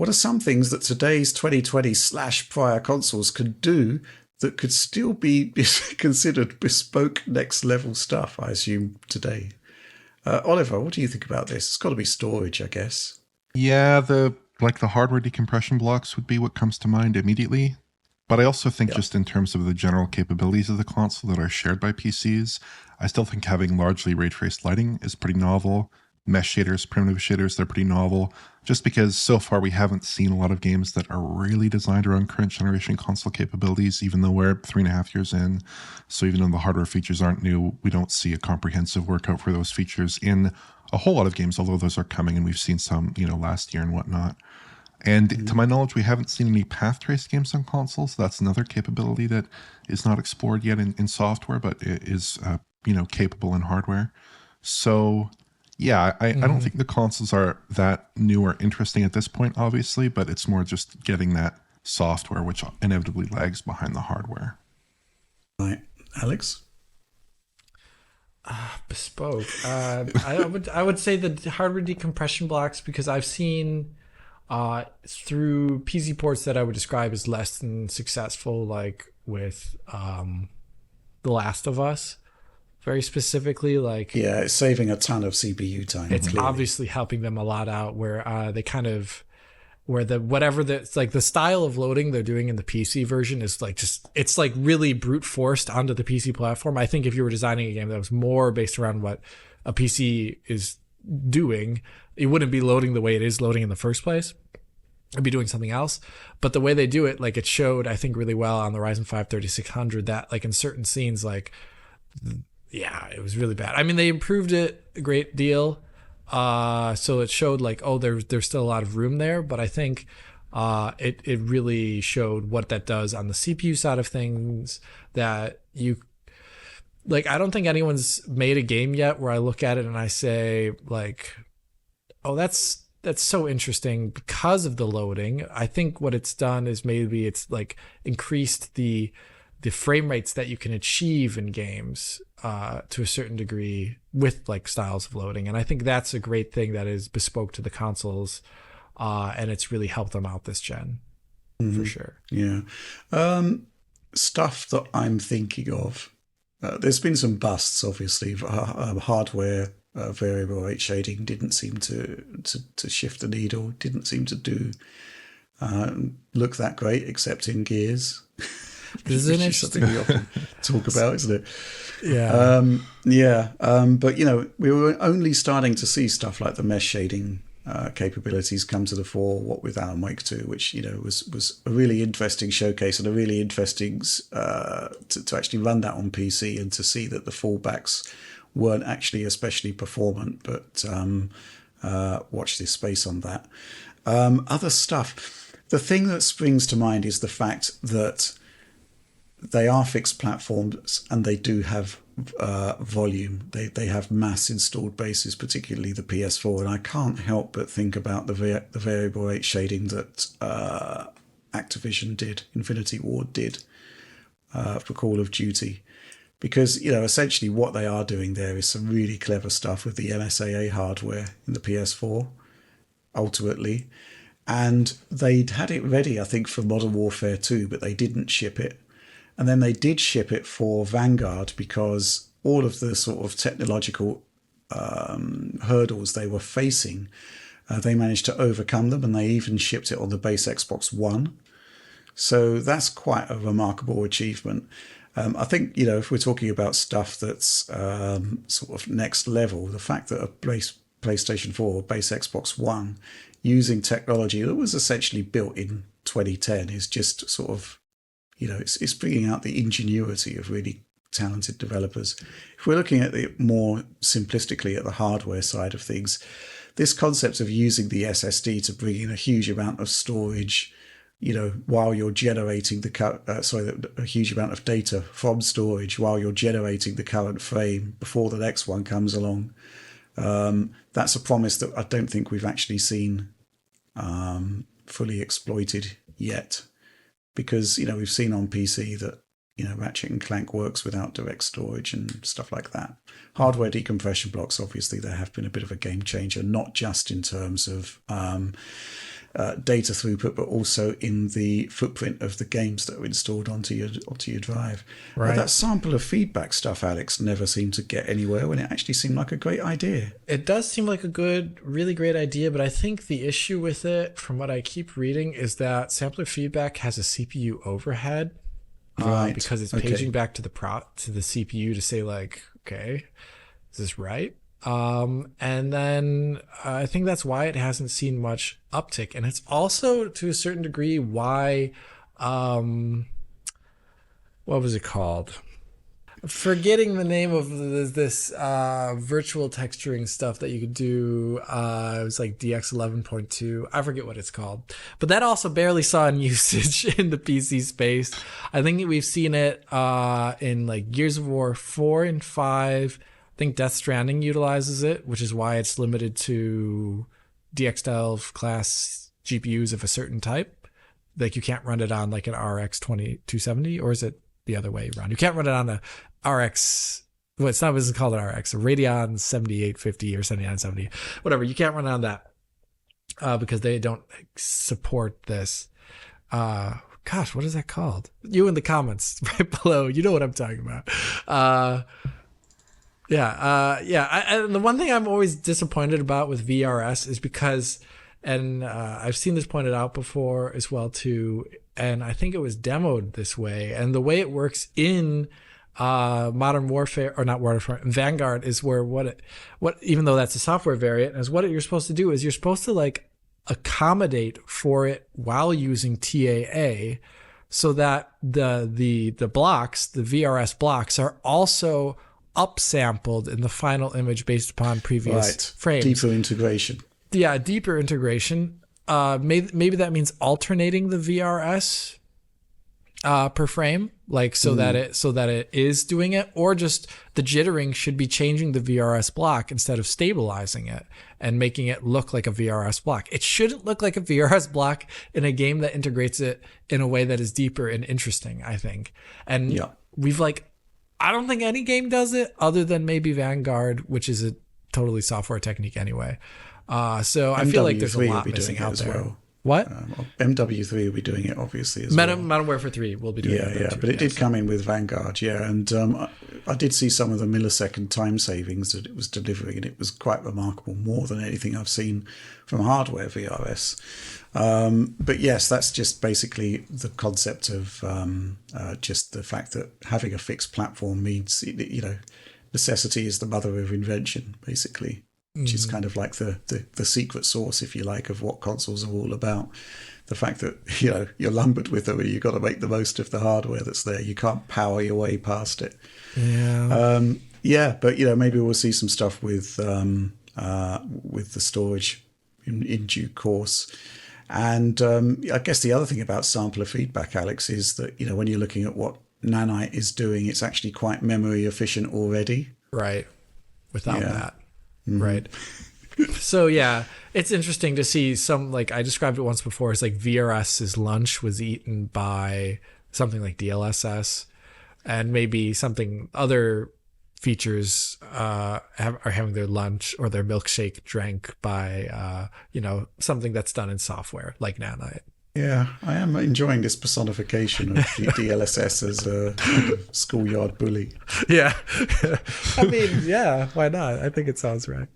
what are some things that today's 2020 / prior consoles could do that could still be considered bespoke next level stuff, I assume, today? Oliver, what do you think about this? It's got to be storage, I guess. Yeah, the hardware decompression blocks would be what comes to mind immediately. But I also think just in terms of the general capabilities of the console that are shared by PCs, I still think having largely ray-traced lighting is pretty novel. Mesh shaders, primitive shaders, they're pretty novel. Just because so far we haven't seen a lot of games that are really designed around current generation console capabilities, even though we're 3.5 years in. So even though the hardware features aren't new, we don't see a comprehensive workout for those features in a whole lot of games, although those are coming and we've seen some, last year and whatnot. And to my knowledge, we haven't seen any path trace games on consoles. That's another capability that is not explored yet in software, but it is, capable in hardware. So, yeah, I don't think the consoles are that new or interesting at this point, obviously, but it's more just getting that software, which inevitably lags behind the hardware. Right. Alex? Bespoke. I would say the hardware decompression blocks, because I've seen through PC ports that I would describe as less than successful, like with The Last of Us, very specifically. Like, yeah, it's saving a ton of CPU time. It's clearly. obviously helping them a lot out, where they kind of, where it's like the style of loading they're doing in the PC version is like it's like really brute forced onto the PC platform. I think if you were designing a game that was more based around what a PC is doing, it wouldn't be loading the way it is loading in the first place. It'd be doing something else. But the way they do it, like it showed, I think, really well on the Ryzen 5 3600 that like in certain scenes, like, yeah, it was really bad. I mean, they improved it a great deal. So it showed like, oh, there's still a lot of room there. But I think it really showed what that does on the CPU side of things, that you, like, I don't think anyone's made a game yet where I look at it and I say like, oh, that's so interesting because of the loading. I think what it's done is maybe it's like increased the frame rates that you can achieve in games to a certain degree with like styles of loading. And I think that's a great thing that is bespoke to the consoles. And it's really helped them out this gen for sure. Yeah. Stuff that I'm thinking of. There's been some busts, obviously. Hardware variable rate shading didn't seem to shift the needle, didn't seem to do look that great, except in Gears. This is something we often talk about, isn't it? Yeah. But we were only starting to see stuff like the mesh shading capabilities come to the fore. What with Alan Wake 2, which was a really interesting showcase and a really interesting to actually run that on PC and to see that the fallbacks weren't actually especially performant. But watch this space on that. Other stuff. The thing that springs to mind is the fact that they are fixed platforms and they do have volume. They have mass installed bases, particularly the PS4. And I can't help but think about the variable rate shading that Activision did, Infinity Ward did for Call of Duty. Because, essentially what they are doing there is some really clever stuff with the MSAA hardware in the PS4, ultimately. And they'd had it ready, I think, for Modern Warfare 2, but they didn't ship it. And then they did ship it for Vanguard because all of the sort of technological hurdles they were facing, they managed to overcome them, and they even shipped it on the base Xbox One. So that's quite a remarkable achievement. I think, if we're talking about stuff that's sort of next level, the fact that a PlayStation 4 base Xbox One using technology that was essentially built in 2010 is just sort of, it's bringing out the ingenuity of really talented developers. If we're looking at it more simplistically at the hardware side of things, this concept of using the SSD to bring in a huge amount of storage, while you're generating a huge amount of data from storage while you're generating the current frame before the next one comes along. That's a promise that I don't think we've actually seen fully exploited yet. Because, we've seen on PC that, Ratchet and Clank works without direct storage and stuff like that. Hardware decompression blocks, obviously, there have been a bit of a game changer, not just in terms of data throughput, but also in the footprint of the games that are installed onto your drive. Right. That sample of feedback stuff, Alex, never seemed to get anywhere when it actually seemed like a great idea. It does seem like a really great idea, but I think the issue with it, from what I keep reading, is that sampler feedback has a CPU overhead. Right. Because it's paging back to the CPU to say like, okay, is this right? And then I think that's why it hasn't seen much uptick. And it's also to a certain degree why, what was it called? Forgetting the name of this virtual texturing stuff that you could do. It was like DX 11.2. I forget what it's called. But that also barely saw in usage in the PC space. I think we've seen it in like Gears of War 4 and 5. I think Death Stranding utilizes it, which is why it's limited to DX12 class GPUs of a certain type. Like you can't run it on like an RX 2270, or is it the other way around? You can't run it on a RX. Well, it's not what it's called an RX, a Radeon 7850 or 7970, whatever. You can't run it on that because they don't support this. Gosh, what is that called? You in the comments right below. You know what I'm talking about. And the one thing I'm always disappointed about with VRS is because, and I've seen this pointed out before as well too, and I think it was demoed this way. And the way it works in Modern Warfare, or not Warfare, Vanguard, is where what even though that's a software variant, is what you're supposed to do is you're supposed to like accommodate for it while using TAA, so that the blocks, the VRS blocks, are also upsampled in the final image based upon previous frames. Deeper integration. Yeah, deeper integration. Maybe that means alternating the VRS per frame, like so that it is doing it, or just the jittering should be changing the VRS block instead of stabilizing it and making it look like a VRS block. It shouldn't look like a VRS block in a game that integrates it in a way that is deeper and interesting, I think. And I don't think any game does it other than maybe Vanguard, which is a totally software technique anyway. So I feel like there's a lot missing out there. Well. What? MW3 will be doing it, obviously, as well. Modern Warfare 3 will be doing it. Yeah, but it did come in with Vanguard, and I did see some of the millisecond time savings that it was delivering, and it was quite remarkable, more than anything I've seen from hardware VRS. But yes, that's just basically the concept of just the fact that having a fixed platform means, necessity is the mother of invention, basically. Which is kind of like the secret sauce, if you like, of what consoles are all about. The fact that, you're lumbered with them and you've got to make the most of the hardware that's there. You can't power your way past it. Yeah. But, maybe we'll see some stuff with the storage in due course. And I guess the other thing about sampler feedback, Alex, is that, when you're looking at what Nanite is doing, it's actually quite memory efficient already. Right. Without that. Right. So yeah, it's interesting to see some, like I described it once before, it's like VRS's lunch was eaten by something like DLSS, and maybe something other features are having their lunch or their milkshake drank by something that's done in software like Nanite. Yeah, I am enjoying this personification of DLSS as a kind of schoolyard bully. Yeah. I mean, yeah, why not? I think it sounds right.